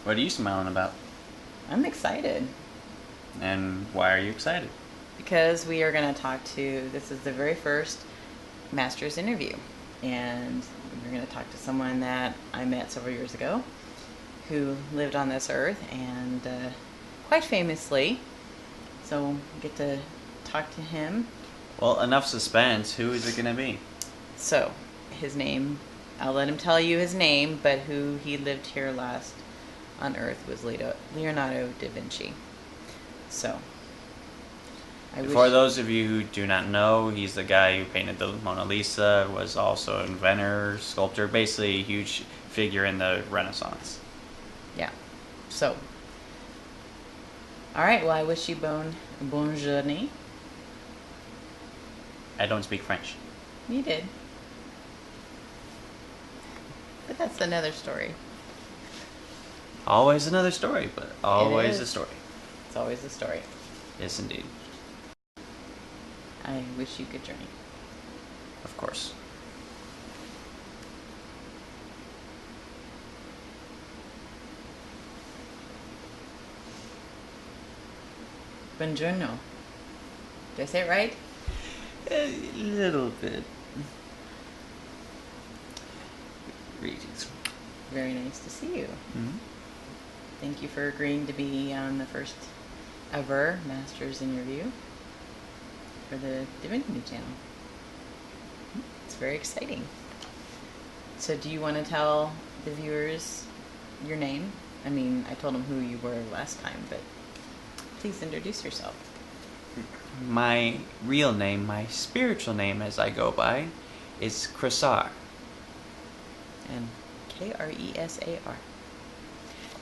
What are you smiling about? I'm excited And why are you excited? because we are going to talk to, this is the very first master's interview. And we're going to talk to someone that I met several years ago who lived on this earth and quite famously. So we get to talk to him. Well, enough suspense. Who is it going to be? So his name, I'll let him tell you his name, but who he lived here last on earth was Leonardo da Vinci. So For those of you who do not know, he's the guy who painted the Mona Lisa, was also an inventor, sculptor, basically a huge figure in the Renaissance. Yeah. So, all right. Well, I wish you bon journée. I don't speak French. You did, but that's another story. Always another story, but always a story. It's always a story. Yes, indeed. I wish you good journey. Of course. Buongiorno. Did I say it right? A little bit. Greetings. Very nice to see you. Mm-hmm. Thank you for agreeing to be on the first ever master's interview for the Divinity channel. It's very exciting. So do you want to tell the viewers your name? I mean, I told them who you were last time, but please introduce yourself. My real name, my spiritual name as I go by, is Krasar. And Kresar.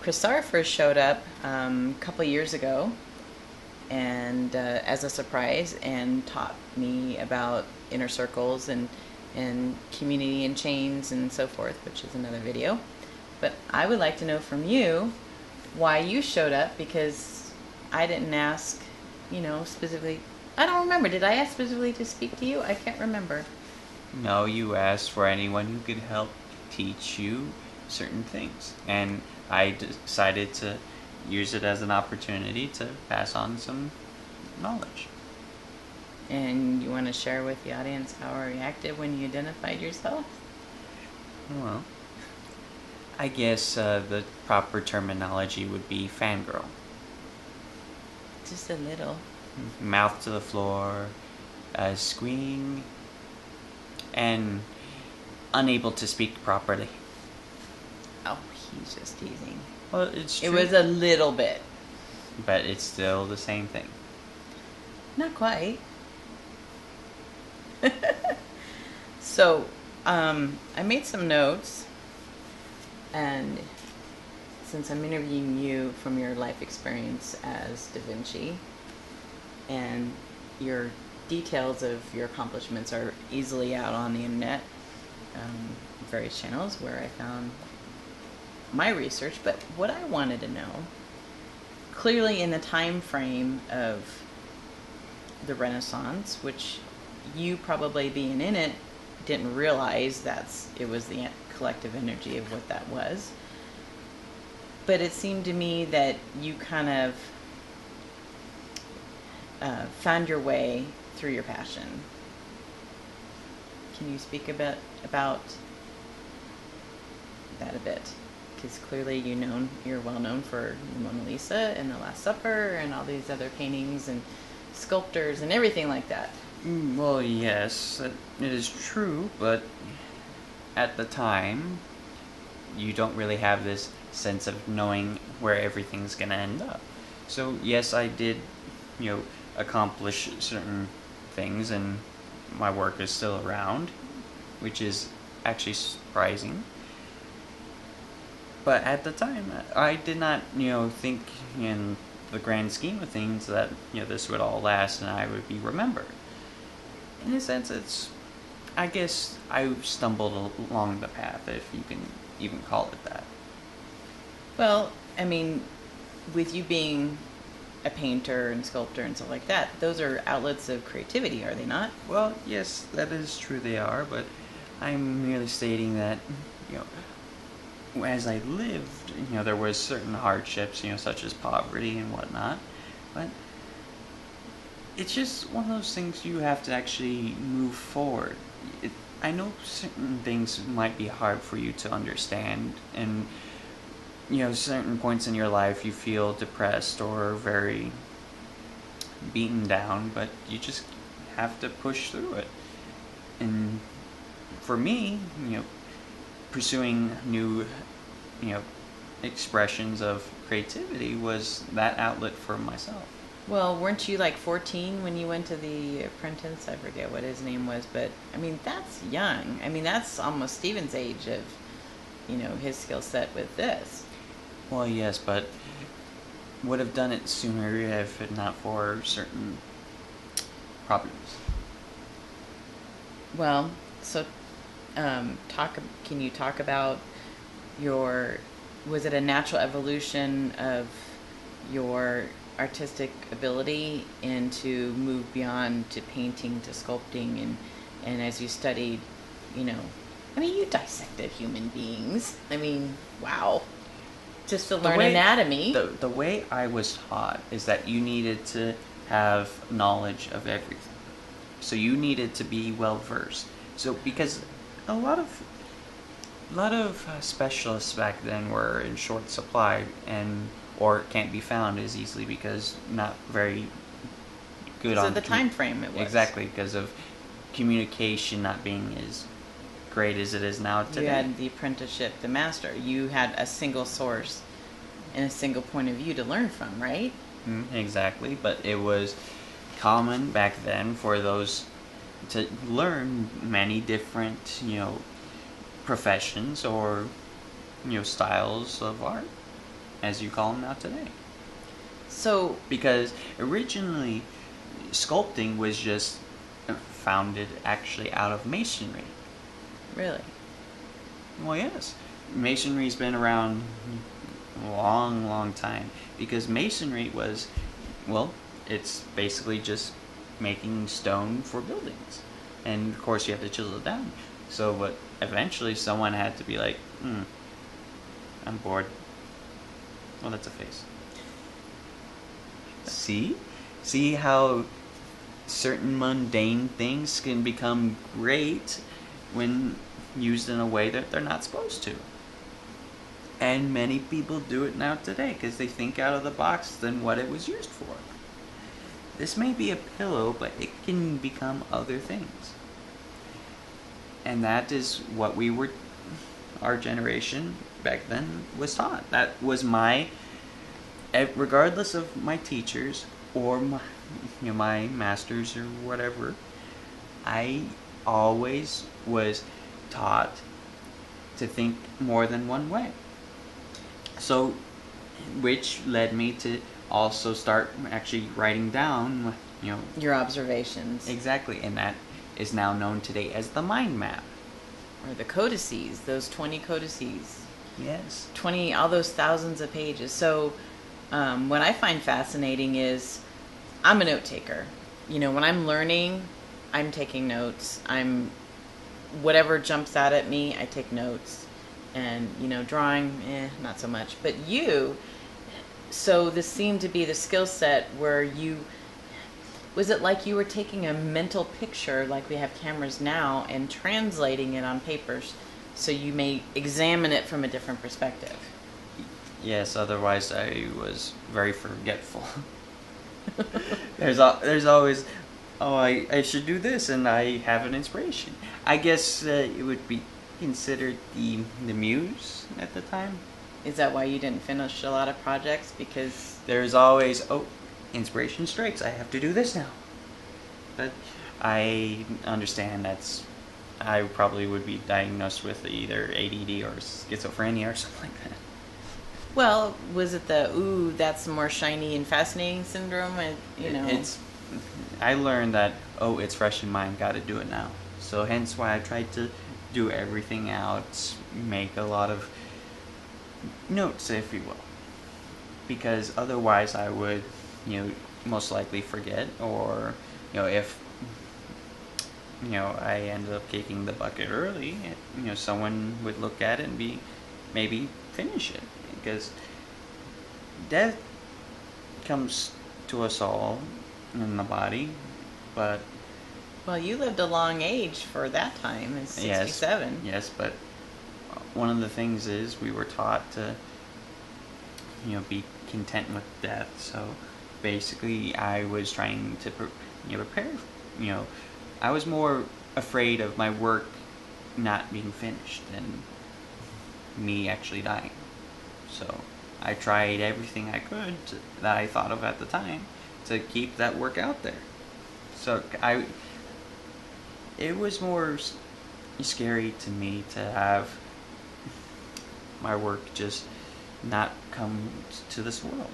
Krasar first showed up a couple years ago and as a surprise and taught me about inner circles and community and chains and so forth, which is another video. But I would like to know from you why you showed up, because I didn't ask, specifically. I don't remember. Did I ask specifically to speak to you? I can't remember. No, you asked for anyone who could help teach you certain things. And I decided to use it as an opportunity to pass on some knowledge. And you want to share with the audience how I reacted when you identified yourself? Well, I guess the proper terminology would be fangirl. Just a little. Mouth to the floor, squeeing, and unable to speak properly. Oh, he's just teasing. Well, it's true. It was a little bit. But it's still the same thing. Not quite. So, I made some notes, and since I'm interviewing you from your life experience as Da Vinci, and your details of your accomplishments are easily out on the internet, various channels where I found my research, but what I wanted to know, clearly in the time frame of the Renaissance, which you probably being in it didn't realize it was the collective energy of what that was, but it seemed to me that you kind of found your way through your passion. Can you speak a bit about that a bit? Because clearly you're well known for the Mona Lisa and the Last Supper and all these other paintings and sculptors and everything like that. Well, yes, it is true, but at the time, you don't really have this sense of knowing where everything's going to end up. So, yes, I did, accomplish certain things, and my work is still around, which is actually surprising. But at the time, I did not, think in the grand scheme of things that, this would all last and I would be remembered. In a sense, I guess I stumbled along the path, if you can even call it that. Well, I mean, with you being a painter and sculptor and stuff like that, those are outlets of creativity, are they not? Well, yes, that is true they are, but I'm merely stating that, as I lived, there was certain hardships, such as poverty and whatnot, but it's just one of those things you have to actually move forward. I know certain things might be hard for you to understand, and certain points in your life you feel depressed or very beaten down, but you just have to push through it. And for me, pursuing new, you know, expressions of creativity was that outlet for myself. Well, weren't you like 14 when you went to the apprentice? I forget what his name was, but I mean, that's young. I mean, that's almost Steven's age of, his skill set with this. Well, yes, but would have done it sooner if it not for certain problems. Well, so can you talk about was it a natural evolution of your artistic ability and to move beyond to painting to sculpting and as you studied, I mean, you dissected human beings. I mean, wow. Just to learn anatomy. The way I was taught is that you needed to have knowledge of everything. So you needed to be well versed. So because a lot of specialists back then were in short supply or can't be found as easily because not very good on the time frame it was. Exactly, because of communication not being as great as it is now today. You had the apprenticeship, the master. You had a single source and a single point of view to learn from, right? Exactly, but it was common back then for those to learn many different, professions or, styles of art, as you call them now today. So, because originally sculpting was just founded actually out of masonry. Really? Well, yes. Masonry's been around a long, long time because masonry was, it's basically just making stone for buildings. And of course you have to chisel it down. So what eventually someone had to be like, I'm bored. Well, that's a face. See how certain mundane things can become great when used in a way that they're not supposed to. And many people do it now today because they think out of the box than what it was used for. This may be a pillow, but it can become other things. And that is what our generation back then was taught. That was regardless of my teachers or my masters or whatever, I always was taught to think more than one way. So, which led me to also start actually writing down, your observations. Exactly, and that is now known today as the mind map. Or the codices, those 20 codices. Yes. 20, all those thousands of pages. So, what I find fascinating is, I'm a note taker. When I'm learning, I'm taking notes. Whatever jumps out at me, I take notes. And, drawing, not so much. But so this seemed to be the skill set where was it like you were taking a mental picture, like we have cameras now, and translating it on papers so you may examine it from a different perspective? Yes, otherwise I was very forgetful. There's always, I should do this, and I have an inspiration. I guess it would be considered the muse at the time. Is that why you didn't finish a lot of projects? Because there's always, inspiration strikes, I have to do this now. But I understand I probably would be diagnosed with either ADD or schizophrenia or something like that. Well, was it that's more shiny and fascinating syndrome? I learned that, it's fresh in mind, gotta do it now. So hence why I tried to do everything out, make a lot of notes, if you will. Because otherwise I would, most likely forget, or, if, I ended up kicking the bucket early, someone would look at it and be, maybe finish it, because death comes to us all in the body, but Well, you lived a long age for that time. It's 67. yes, but one of the things is we were taught to, be content with death. So basically, I was trying to, prepare. You know, I was more afraid of my work not being finished than me actually dying. So I tried everything I could that I thought of at the time to keep that work out there. So it was more scary to me to have my work just not come to this world.